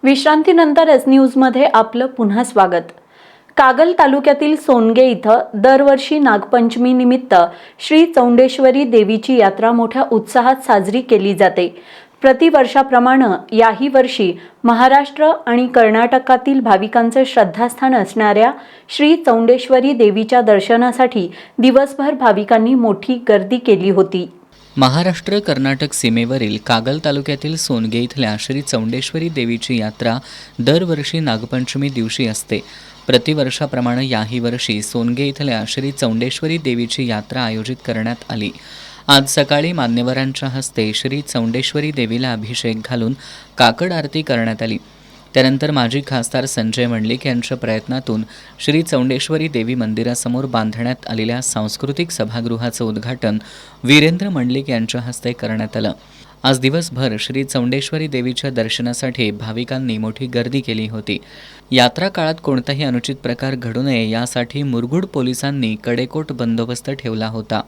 विश्रांतीनंतर एस न्यूजमध्ये आपलं पुन्हा स्वागत। कागल तालुक्यातील सोनगे इथं दरवर्षी नागपंचमी निमित्त श्री चौंडेश्वरी देवीची यात्रा मोठ्या उत्साहात साजरी केली जाते। प्रतिवर्षाप्रमाणे याही वर्षी महाराष्ट्र आणि कर्नाटकातील भाविकांचे श्रद्धास्थान असणाऱ्या श्री चौंडेश्वरी देवीच्या दर्शनासाठी दिवसभर भाविकांनी मोठी गर्दी केली होती। महाराष्ट्र कर्नाटक सीमेवरील कागल तालुक्यातील सोनगे इथल्या श्री चौंडेश्वरी देवीची यात्रा दरवर्षी नागपंचमी दिवशी असते। प्रतिवर्षाप्रमाणे याही वर्षी सोनगे इथल्या श्री चौंडेश्वरी देवीची यात्रा आयोजित करण्यात आली। आज सकाळी मान्यवरांच्या हस्ते श्री चौंडेश्वरी देवीला अभिषेक घालून काकड आरती करण्यात आली। त्यानंतर माजी खासदार संजय मंडलिक यांच्या प्रयत्नातून श्री चौंडेश्वरी देवी मंदिरासमोर बांधण्यात आलेल्या सांस्कृतिक सभागृहाचं उद्घाटन वीरेंद्र मंडलिक यांच्या हस्ते करण्यात आलं। आज दिवसभर श्री चौंडेश्वरी देवीच्या दर्शनासाठी भाविकांनी मोठी गर्दी केली होती। यात्रा काळात कोणताही अनुचित प्रकार घडू नये यासाठी मुरगुड पोलिसांनी कडेकोट बंदोबस्त ठेवला होता।